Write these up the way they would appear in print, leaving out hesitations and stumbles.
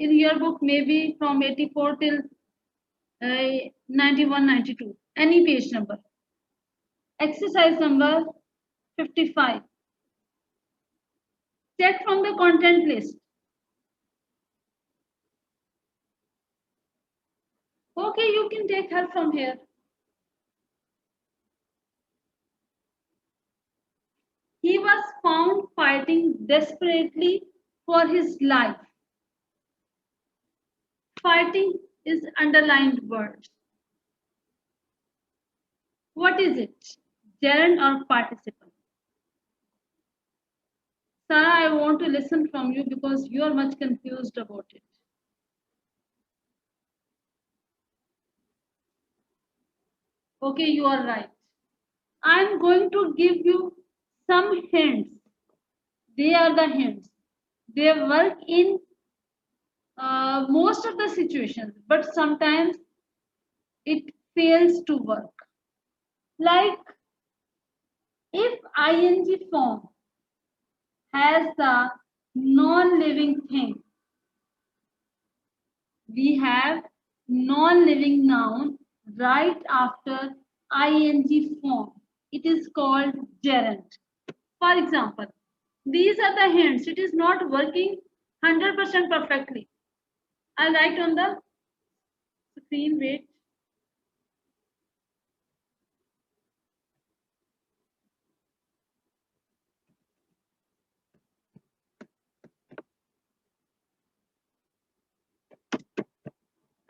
in your book, maybe from 84 till 91, 92, any page number. Exercise number 55. Check from the content list. Okay, you can take help from here. He was found fighting desperately for his life. Fighting is underlined word. What is it? Gerund or participle? Sarah, I want to listen from you because you are much confused about it. Okay, you are right. I'm going to give you some hints. They are the hints. They work in most of the situations, but sometimes it fails to work. Like if ing form has the non-living thing, we have non-living noun right after ing form. It is called gerund. For example, these are the hints. It is not working 100% perfectly. I'll write on the screen. Wait.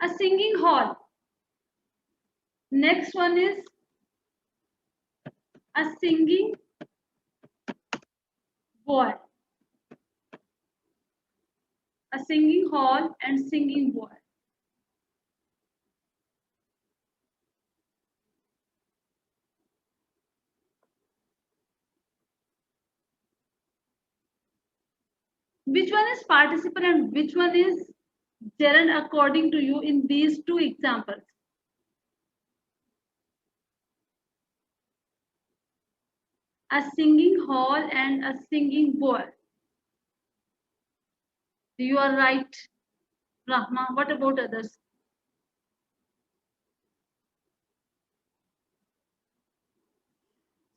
A singing hall. Next one is a singing boy. A singing hall and singing boy. Which one is participle and which one is gerund according to you in these two examples? A singing hall and a singing boy. You are right, Rahma. What about others?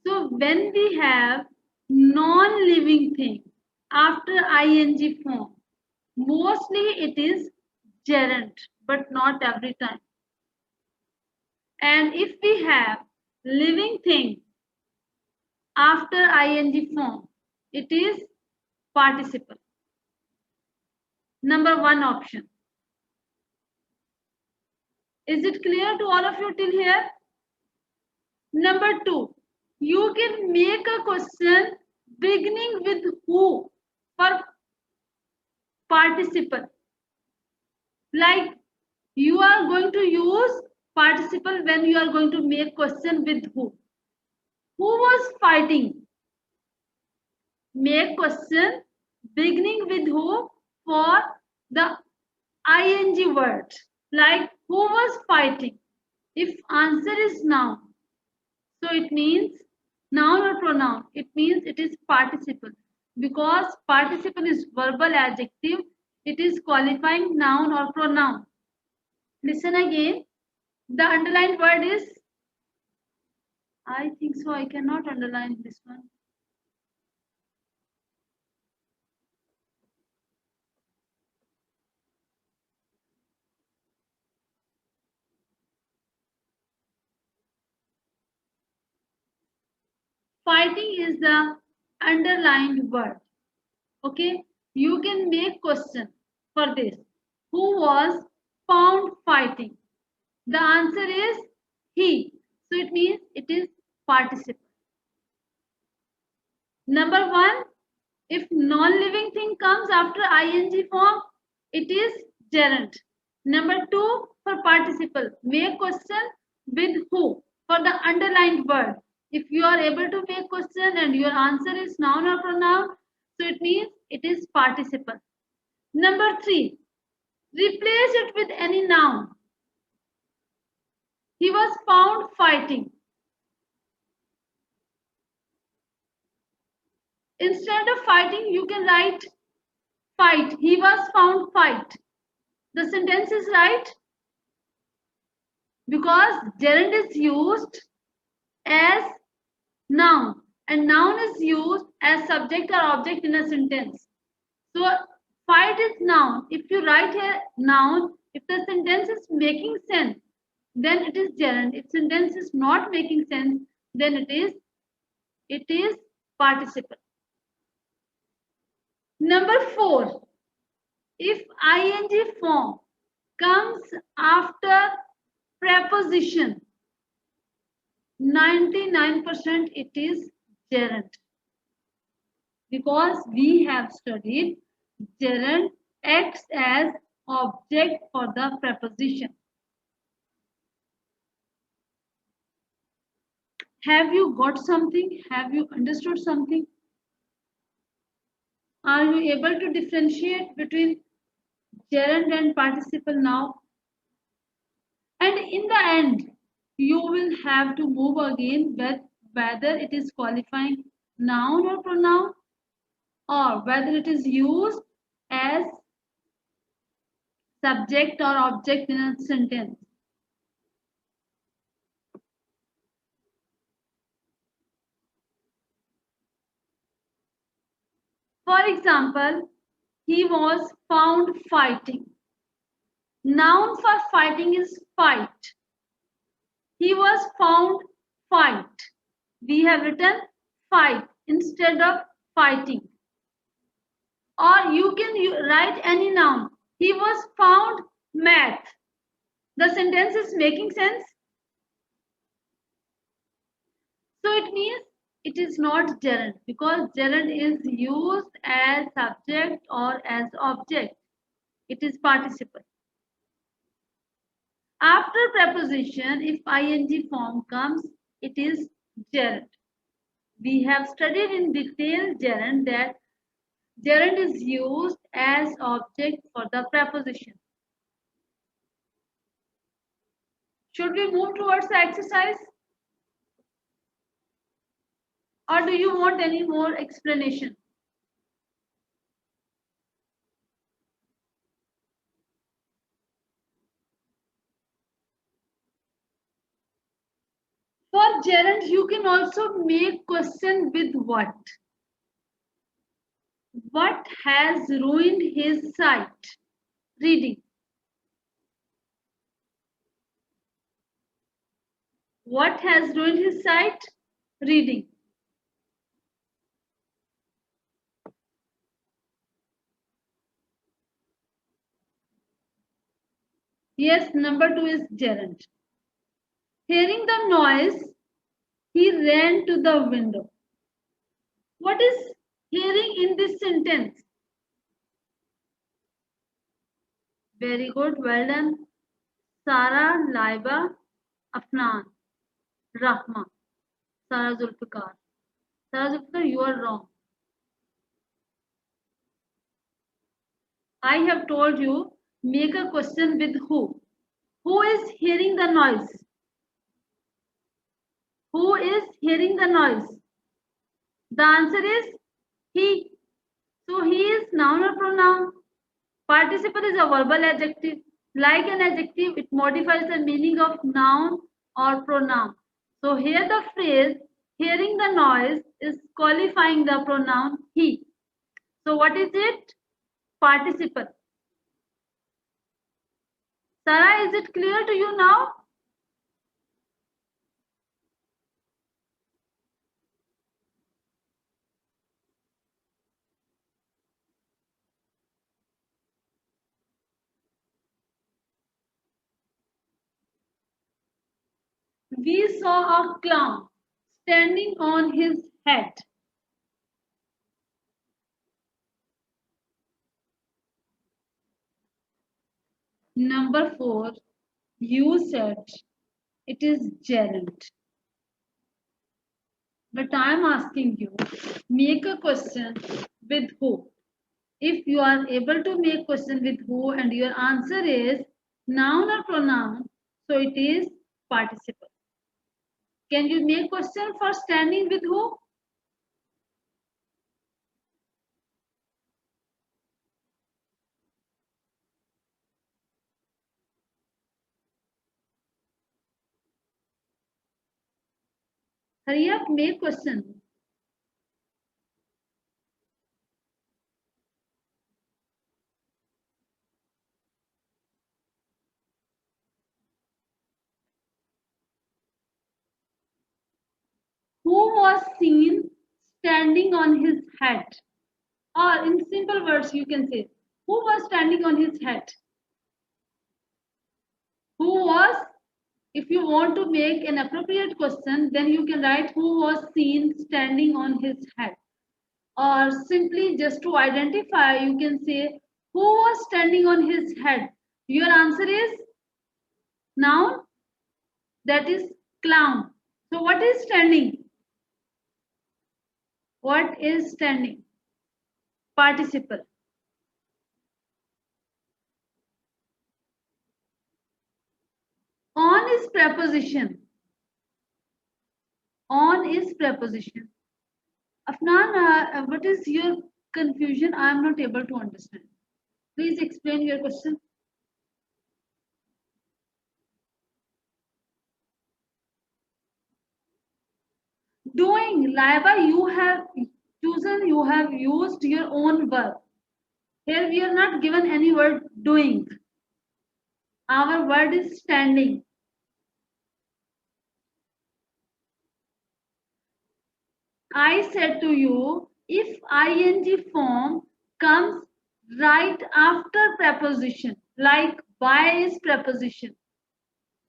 So when we have non-living thing after ing form, mostly it is gerund, but not every time. And if we have living thing after ing form, it is participle. Number one option. Is it clear to all of you till here? Number two, you can make a question beginning with who for participle. Like you are going to use participle when you are going to make question with who. Who was fighting? Make question beginning with who for the ing word. Like who was fighting? If answer is noun, so it means noun or pronoun. It means it is participle. Because participle is verbal adjective, it is qualifying noun or pronoun. Listen again. The underlined word is, I think so, I cannot underline this one. Fighting is the underlined word. Okay, you can make question for this. Who was found fighting? The answer is he. So it means it is participle. Number one, if non-living thing comes after ing form, it is gerund. Number two, for participle, make question with who for the underlined word. If you are able to make question and your answer is noun or pronoun, so it means it is participle. Number three, replace it with any noun. He was found fighting. Instead of fighting, you can write fight. He was found fight. The sentence is right because gerund is used as noun and noun is used as subject or object in a sentence. So fight is noun. If you write here noun, if the sentence is making sense, then it is gerund. If sentence is not making sense, then it is participle. Number 4, if ing form comes after preposition, 99% it is gerund, because we have studied gerund acts as object for the preposition. Have you got something? Have you understood something? Are you able to differentiate between gerund and participle now? And in the end, you will have to move again with whether it is qualifying noun or pronoun, or whether it is used as subject or object in a sentence. For example, he was found fighting. Noun for fighting is fight. He was found fight. We have written fight instead of fighting. Or you can write any noun. He was found math. The sentence is making sense. So it means it is not gerund, because gerund is used as subject or as object. It is participle. After preposition, if ing form comes, it is gerund. We have studied in detail gerund, that gerund is used as object for the preposition. Should we move towards the exercise? Or do you want any more explanation? For gerund, you can also make question with what. What has ruined his sight? Reading. What has ruined his sight? Reading. Yes, number 2 is gerund. Hearing the noise, he ran to the window. What is hearing in this sentence? Very good, well done. Sarah, Laiba, Afnan, Rahma, Sarah Zulfikar. Sarah Zulfikar, you are wrong. I have told you, make a question with who. Who is hearing the noise? Who is hearing the noise? The answer is he. So he is noun or pronoun. Participle is a verbal adjective. Like an adjective, it modifies the meaning of noun or pronoun. So here the phrase hearing the noise is qualifying the pronoun he. So what is it? Participle. Sarah, is it clear to you now? We saw a clown standing on his head. Number 4, you said it is gerund. But I am asking you, make a question with who. If you are able to make question with who and your answer is noun or pronoun, so it is participle. Can you make question for standing with who? Hurry up, make question. Who was seen standing on his head? Or in simple words, you can say, who was standing on his head? Who was, if you want to make an appropriate question, then you can write who was seen standing on his head. Or simply just to identify, you can say who was standing on his head. Your answer is noun, that is clown. So what is standing? What is standing? Participle. On is preposition. On is preposition. Afnan, what is your confusion? I am not able to understand. Please explain your question. Doing, Laiba, you have chosen, you have used your own verb. Here we are not given any word doing. Our word is standing. I said to you, if ing form comes right after preposition, like by is preposition,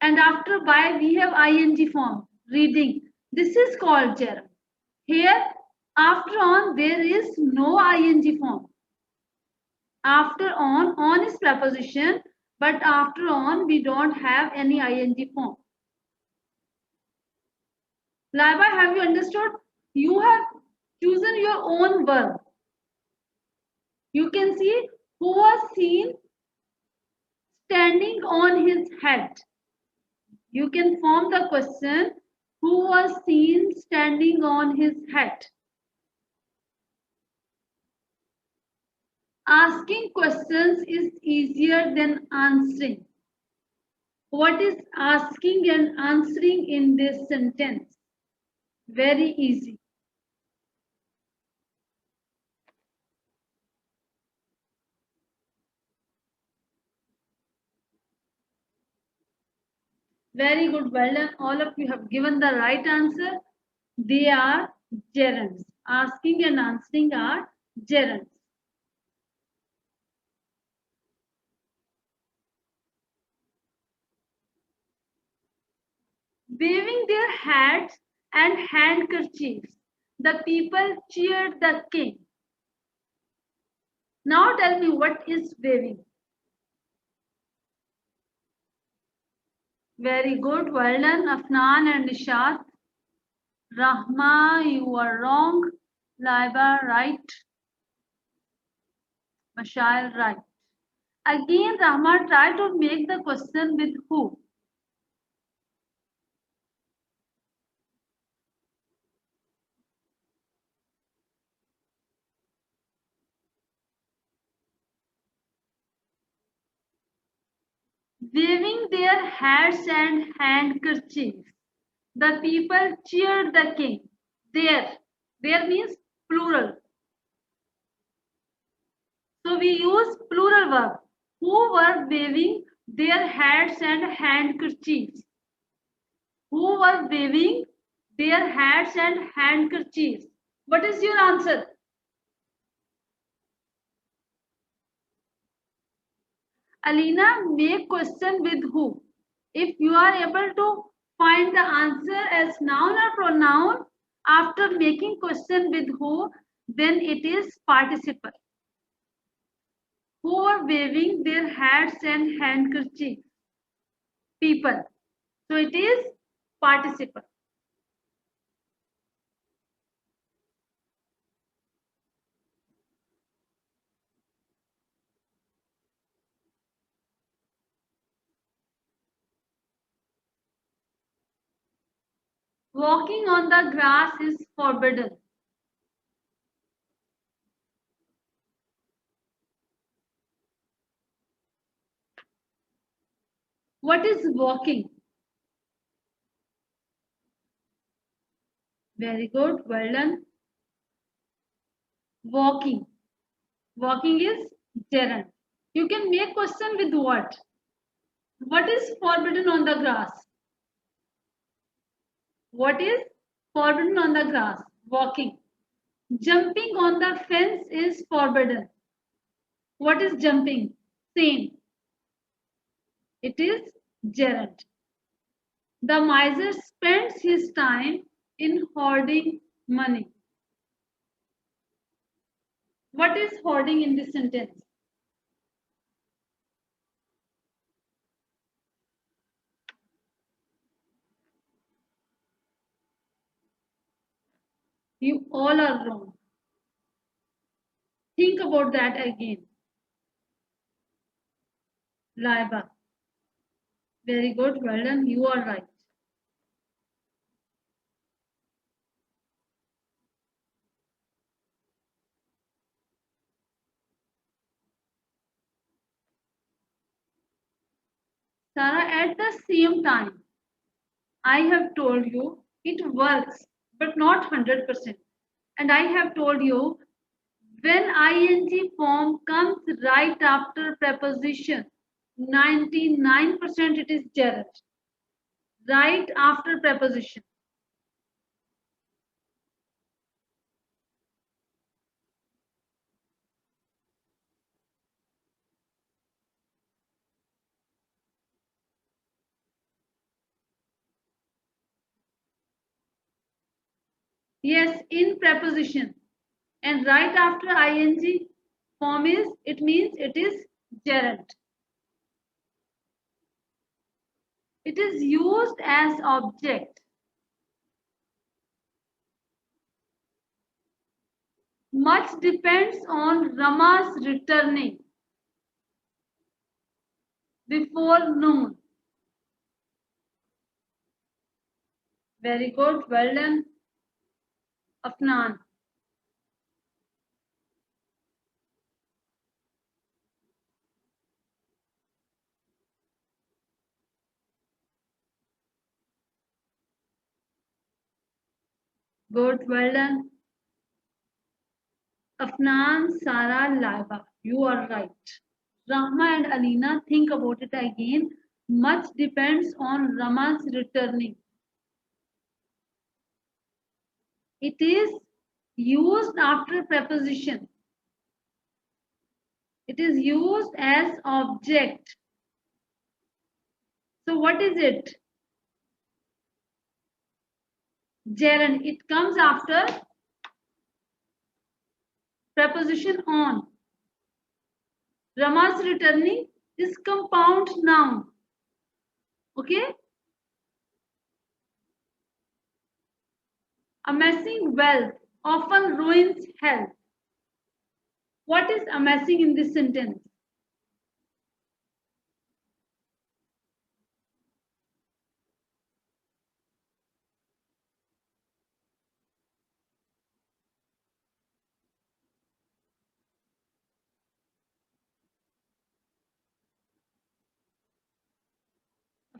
and after by we have ing form, reading. This is called gerund. Here, after on, there is no ing form. After on is preposition, but after on, we don't have any ing form. Laiba, have you understood? You have chosen your own verb. You can see who was seen standing on his head. You can form the question who was seen standing on his head. Asking questions is easier than answering. What is asking and answering in this sentence? Very easy. Very good. Well done. All of you have given the right answer. They are gerunds. Asking and answering are gerunds. Waving their hats and handkerchiefs, the people cheered the king. Now tell me, what is waving? Very good. Well done, Afnan and Nishat. Rahma, you are wrong. Laiba, right. Mashail, right. Again, Rahma, try to make the question with who. Waving their hats and handkerchiefs, the people cheered the king. There means plural. So we use plural verb. Who were waving their hats and handkerchiefs? Who were waving their hats and handkerchiefs? What is your answer? Alina, make question with who. If you are able to find the answer as noun or pronoun after making question with who, then it is participle. Who are waving their hats and handkerchiefs? People. So it is participle. Walking on the grass is forbidden. What is walking? Very good. Well done. Walking. Walking is gerund. You can make question with what? What is forbidden on the grass? What is forbidden on the grass? Walking. Jumping on the fence is forbidden. What is jumping? Same. It is gerund. The miser spends his time in hoarding money. What is hoarding in this sentence? You all are wrong. Think about that again. Laiba. Very good. Well done. You are right. Sarah, at the same time, I have told you it works, but not 100%. And I have told you when ing form comes right after preposition, 99% it is gerund. Right after preposition. Yes, in preposition. And right after ing form is, it means it is gerund. It is used as object. Much depends on Rama's returning before noon. Very good. Well done, Afnan. Good. Well done. Afnan, Sarah, Laiba. You are right. Rahma and Alina, think about it again. Much depends on Rama's returning. It is used after preposition. It is used as object. So what is it? Gerund. It comes after preposition on. Rama's returning is compound noun. Okay? Amassing wealth often ruins health. What is amassing in this sentence?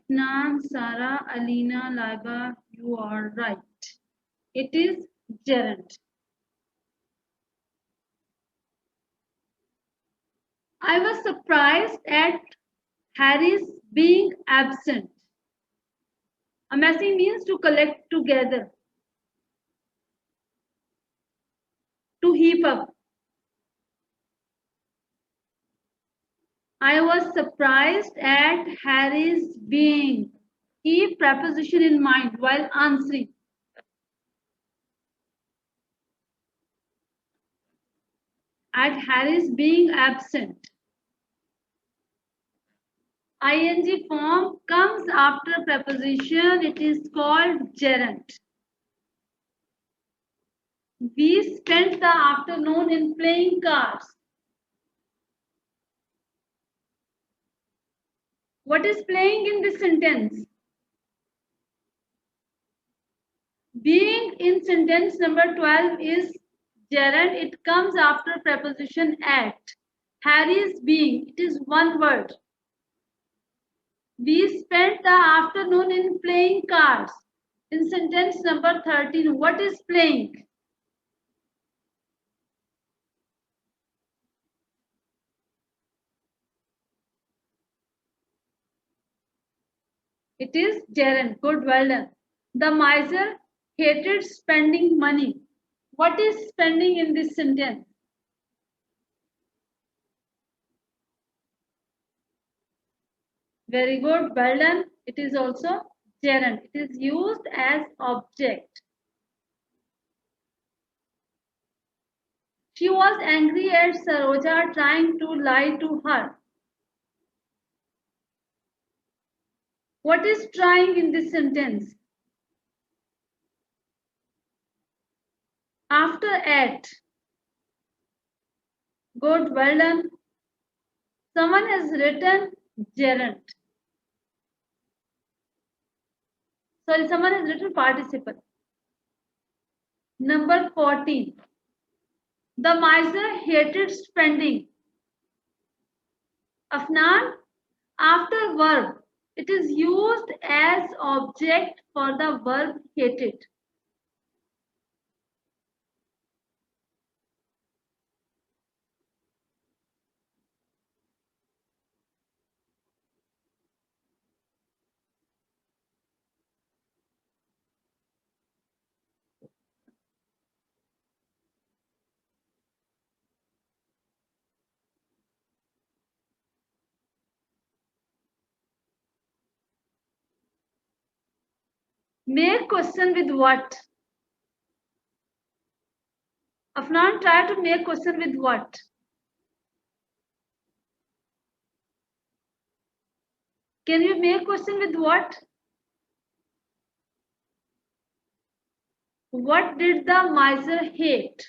Afnan, Sarah, Alina, Laiba, you are right. It is gerund. I was surprised at Harry's being absent. Amassing means to collect together, to heap up. I was surprised at Harry's being. Keep preposition in mind while answering. At Harry's being absent. Ing form comes after preposition. It is called gerund. We spent the afternoon in playing cards. What is playing in this sentence? Being in sentence number 12 is gerund. It comes after preposition at. Harry's being. It is one word. We spent the afternoon in playing cards. In sentence number 13, what is playing? It is gerund. Good, well done. The miser hated spending money. What is spending in this sentence? Very good, well done. It is also gerund. It is used as object. She was angry at Saroja trying to lie to her. What is trying in this sentence? After at. Good, well done. Someone has written gerund. Sorry, someone has written participle. Number 14. The miser hated spending. Afnan, after verb, it is used as object for the verb hated. Make question with what? Afnan, try to make question with what? Can you make question with what? What did the miser hate?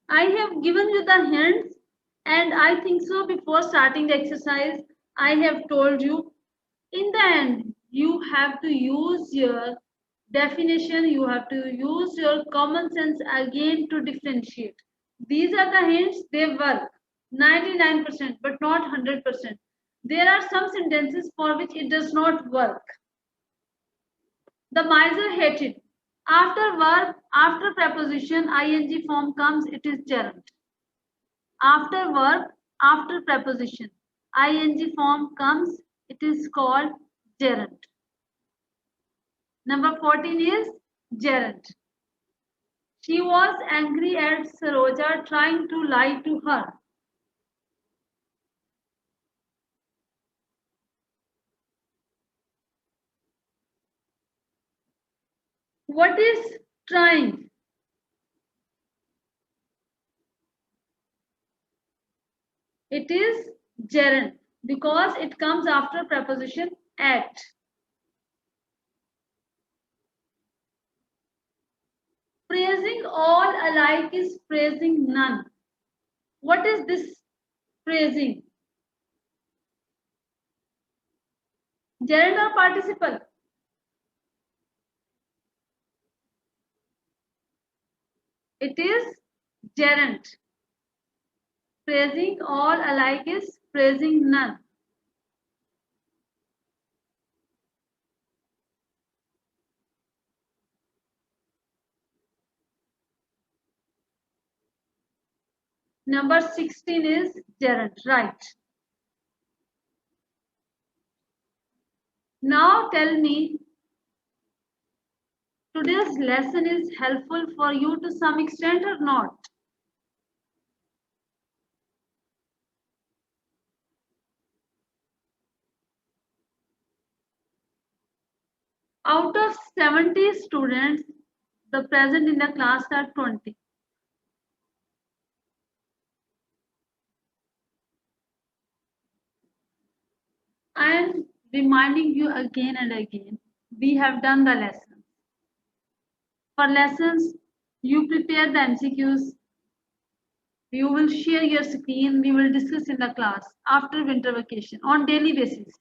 I have given you the hints, and I think so before starting the exercise, I have told you in the end, you have to use your definition, you have to use your common sense again to differentiate. These are the hints, they work 99%, but not 100%. There are some sentences for which it does not work. The miser hated. After verb, after preposition, ing form comes, it is gerund. After verb, after preposition, ing form comes, it is called gerund. Number 14 is gerund. She was angry at Saroja trying to lie to her. What is trying? It is gerund because it comes after preposition at. Praising all alike is praising none. What is this praising? Gerund or participle? It is gerund. Praising all alike is praising none. Number 16 is gerund, right. Now tell me, today's lesson is helpful for you to some extent or not? Out of 70 students, the present in the class are 20. I am reminding you again and again, we have done the lessons. For lessons, you prepare the MCQs, you will share your screen, we will discuss in the class after winter vacation on daily basis.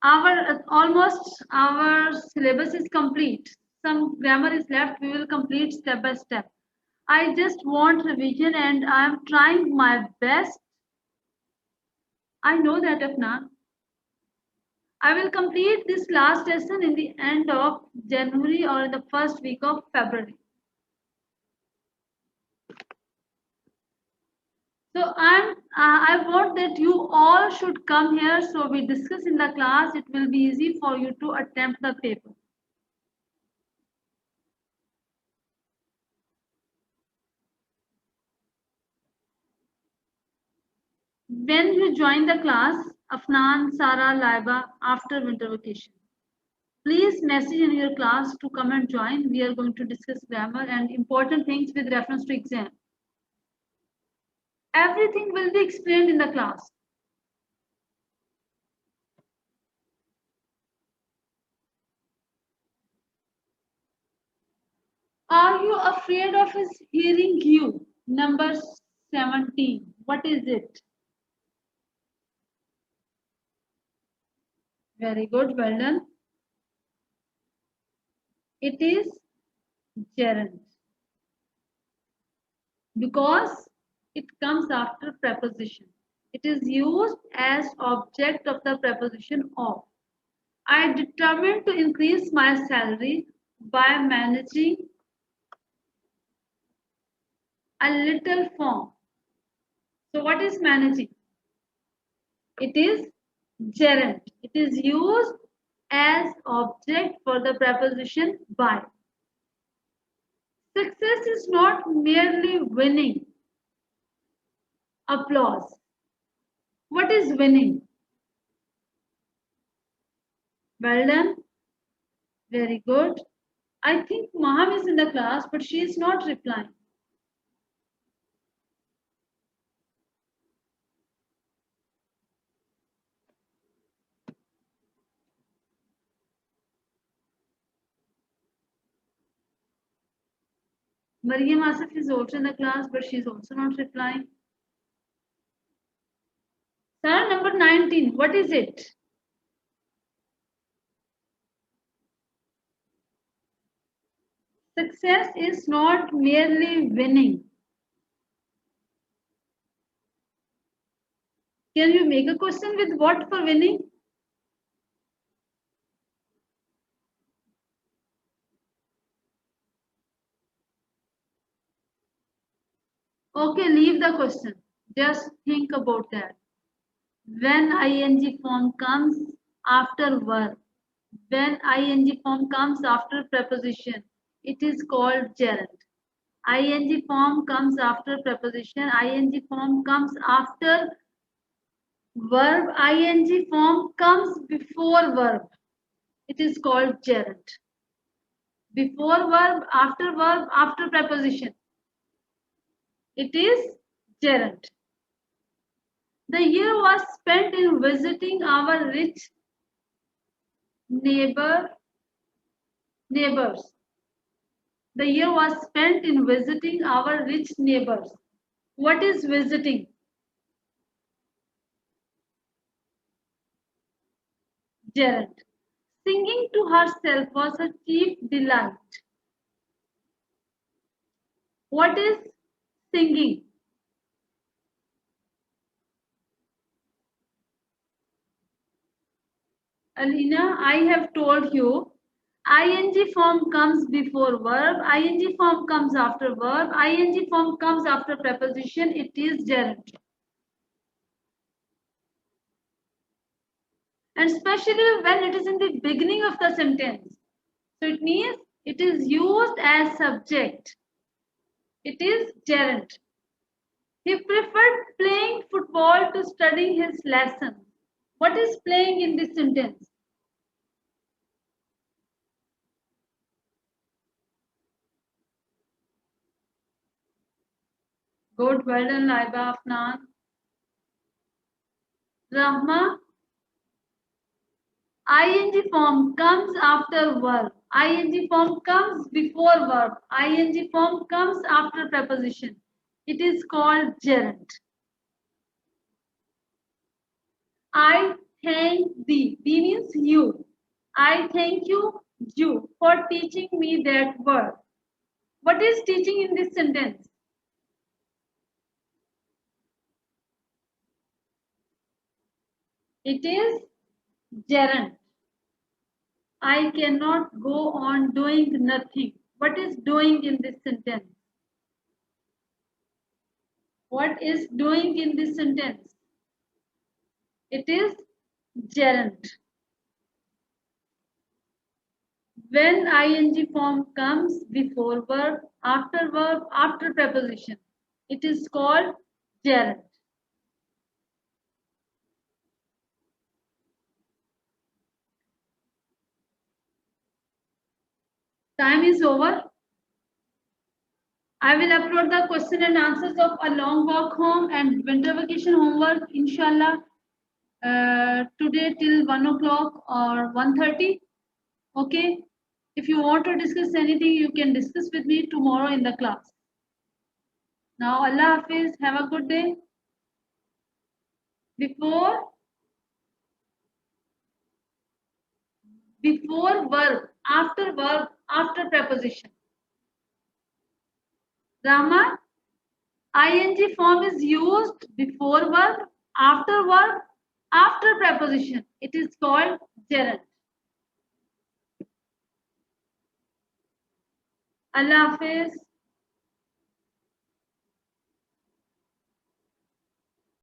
Almost our syllabus is complete. Some grammar is left. We will complete step by step. I just want revision and I am trying my best. I know that, Afnan. I will complete this last lesson in the end of January or in the first week of February. So I want that you all should come here so we discuss in the class. It will be easy for you to attempt the paper. When you join the class, Afnan, Sara, Laiba, after winter vacation, please message in your class to come and join. We are going to discuss grammar and important things with reference to exam. Everything will be explained in the class. Are you afraid of his hearing you? Number 17. What is it? Very good. Well done. It is gerund because it comes after preposition. It is used as object of the preposition of. I determined to increase my salary by managing a little firm. So what is managing? It is gerund. It is used as object for the preposition by. Success is not merely winning applause. What is winning? Well done. Very good. I think Maham is in the class, but she is not replying. Mariam Asif is also in the class, but she is also not replying. Sarah, number 19, what is it? Success is not merely winning. Can you make a question with what for winning? Okay, leave the question. Just think about that. When ing form comes after verb, when ing form comes after preposition, it is called gerund. Ing form comes after preposition, ing form comes after verb, ing form comes before verb. It is called gerund. Before verb, after preposition. It is gerund. The year was spent in visiting our rich neighbors. The year was spent in visiting our rich neighbors. What is visiting? Gerund. Singing to herself was her chief delight. What is singing? Alina, I have told you ing form comes before verb, ing form comes after verb, ing form comes after preposition. It is gerund. And especially when it is in the beginning of the sentence. So it means it is used as subject. It is gerund. He preferred playing football to studying his lesson. What is playing in this sentence? Good, well done, Laiba, Afnan. Rahma, ing form comes after verb. Ing form comes before verb. Ing form comes after preposition. It is called gerund. I thank thee. Thee means you. I thank you for teaching me that word. What is teaching in this sentence? It is gerund. I cannot go on doing nothing. What is doing in this sentence? What is doing in this sentence? It is gerund. When ing form comes before verb, after preposition, it is called gerund. Time is over. I will upload the question and answers of a long walk home and winter vacation homework, inshallah, today till 1 o'clock or 1:30. Okay. If you want to discuss anything, you can discuss with me tomorrow in the class. Now, Allah Hafiz, have a good day. Before verb, after preposition. Rama, ing form is used before verb, after preposition. It is called gerund. Allah Hafiz.